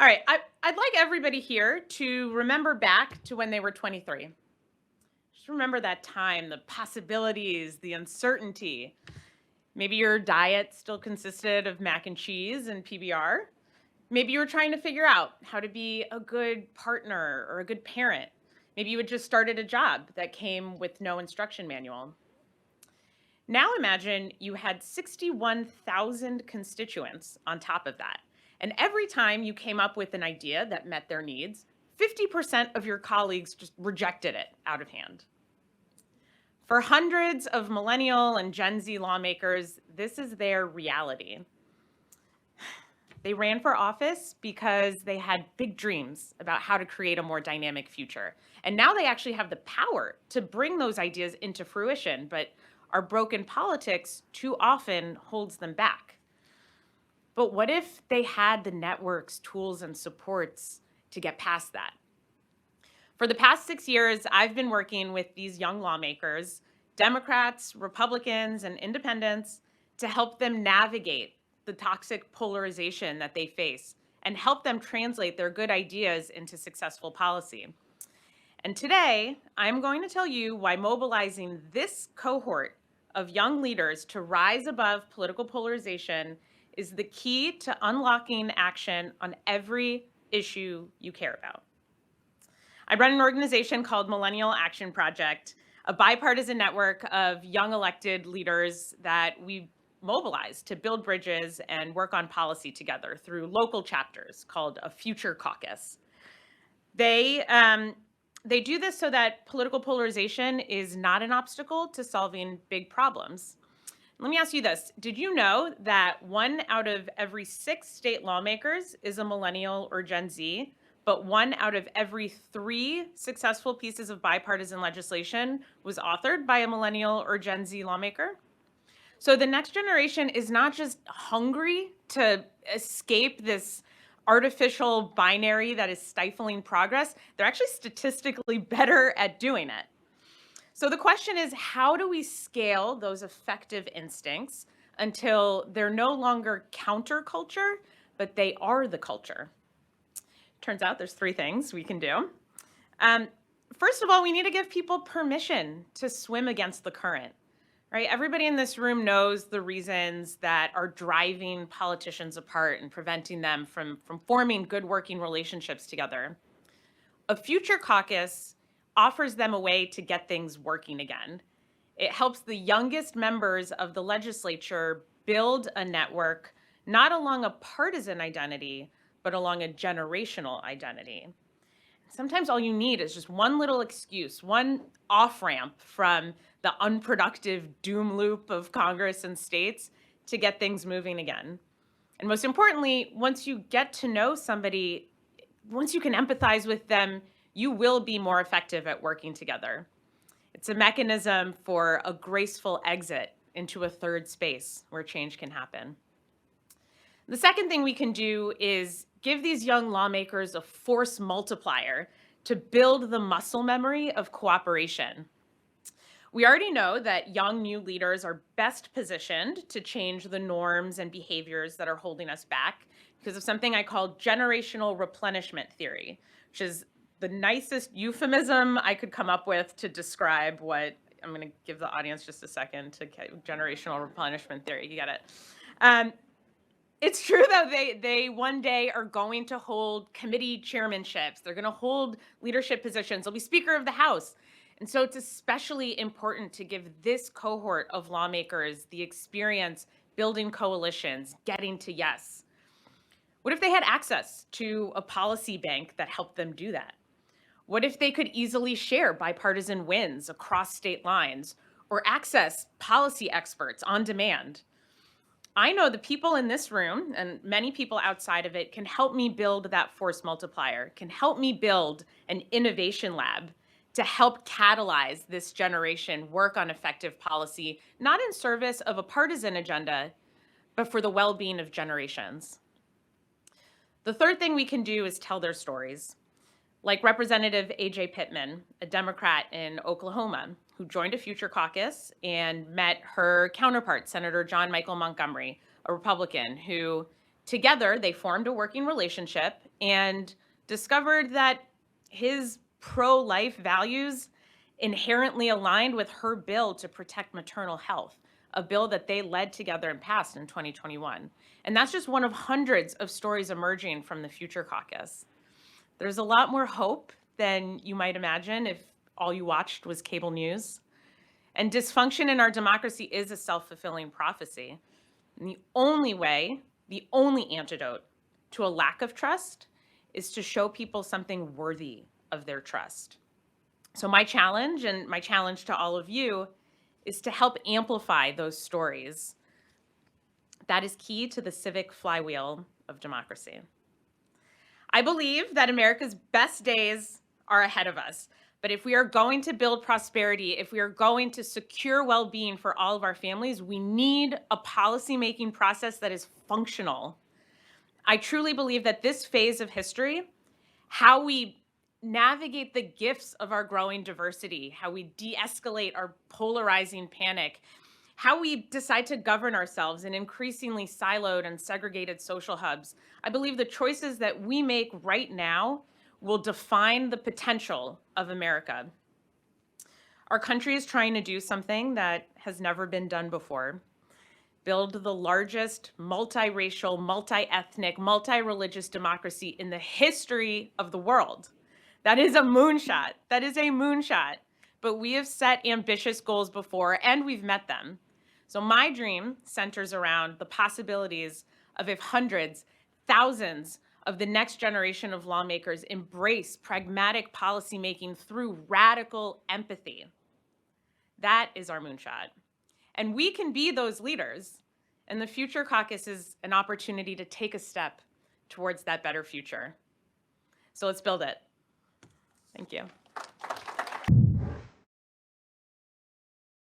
All right, I'd like everybody here to remember back to when they were 23. Just remember that time, the possibilities, the uncertainty. Maybe your diet still consisted of mac and cheese and PBR. Maybe you were trying to figure out how to be a good partner or a good parent. Maybe you had just started a job that came with no instruction manual. Now imagine you had 61,000 constituents on top of that. And every time you came up with an idea that met their needs, 50% of your colleagues just rejected it out of hand. For hundreds of millennial and Gen Z lawmakers, this is their reality. They ran for office because they had big dreams about how to create a more dynamic future. And now they actually have the power to bring those ideas into fruition, but our broken politics too often holds them back. But what if they had the networks, tools, and supports to get past that? For the past 6 years, I've been working with these young lawmakers, Democrats, Republicans, and independents, to help them navigate the toxic polarization that they face and help them translate their good ideas into successful policy. And today, I'm going to tell you why mobilizing this cohort of young leaders to rise above political polarization is the key to unlocking action on every issue you care about. I run an organization called Millennial Action Project, a bipartisan network of young elected leaders that we mobilize to build bridges and work on policy together through local chapters called a Future Caucus. They do this so that political polarization is not an obstacle to solving big problems. Let me ask you this. Did you know that 1 out of every 6 state lawmakers is a millennial or Gen Z, but 1 out of every 3 successful pieces of bipartisan legislation was authored by a millennial or Gen Z lawmaker? So the next generation is not just hungry to escape this artificial binary that is stifling progress. They're actually statistically better at doing it. So the question is, how do we scale those effective instincts until they're no longer counterculture, but they are the culture? Turns out there's 3 things we can do. First of all, we need to give people permission to swim against the current. Right? Everybody in this room knows the reasons that are driving politicians apart and preventing them from forming good working relationships together. A future caucus offers them a way to get things working again. It helps the youngest members of the legislature build a network, not along a partisan identity, but along a generational identity. Sometimes all you need is just one little excuse, one off-ramp from the unproductive doom loop of Congress and states to get things moving again. And most importantly, once you get to know somebody, once you can empathize with them, you will be more effective at working together. It's a mechanism for a graceful exit into a third space where change can happen. The second thing we can do is give these young lawmakers a force multiplier to build the muscle memory of cooperation. We already know that young new leaders are best positioned to change the norms and behaviors that are holding us back because of something I call generational replenishment theory, which is the nicest euphemism I could come up with to describe what I'm going to give the audience just a second to get generational replenishment theory. You get it. It's true, though, they one day are going to hold committee chairmanships. They're going to hold leadership positions. They'll be Speaker of the House. And so it's especially important to give this cohort of lawmakers the experience building coalitions, getting to yes. What if they had access to a policy bank that helped them do that? What if they could easily share bipartisan wins across state lines or access policy experts on demand? I know the people in this room and many people outside of it can help me build that force multiplier, can help me build an innovation lab to help catalyze this generation work on effective policy, not in service of a partisan agenda, but for the well-being of generations. The third thing we can do is tell their stories. Like Representative A.J. Pittman, a Democrat in Oklahoma, who joined a future caucus and met her counterpart, Senator John Michael Montgomery, a Republican who Together, they formed a working relationship and discovered that his pro-life values inherently aligned with her bill to protect maternal health, a bill that they led together and passed in 2021. And that's just one of hundreds of stories emerging from the Future Caucus. There's a lot more hope than you might imagine if all you watched was cable news. And dysfunction in our democracy is a self-fulfilling prophecy. And the only antidote to a lack of trust is to show people something worthy of their trust. So my challenge, and my challenge to all of you, is to help amplify those stories. That is key to the civic flywheel of democracy. I believe that America's best days are ahead of us. But if we are going to build prosperity, if we are going to secure well-being for all of our families, we need a policymaking process that is functional. I truly believe that this phase of history, how we navigate the gifts of our growing diversity, how we de-escalate our polarizing panic, how we decide to govern ourselves in increasingly siloed and segregated social hubs, I believe the choices that we make right now will define the potential of America. Our country is trying to do something that has never been done before: build the largest multiracial, multi-ethnic, multi-religious democracy in the history of the world. That is a moonshot. That is a moonshot. But we have set ambitious goals before, and we've met them. So my dream centers around the possibilities of if hundreds, thousands of the next generation of lawmakers embrace pragmatic policymaking through radical empathy. That is our moonshot. And we can be those leaders. And the Future Caucus is an opportunity to take a step towards that better future. So let's build it. Thank you.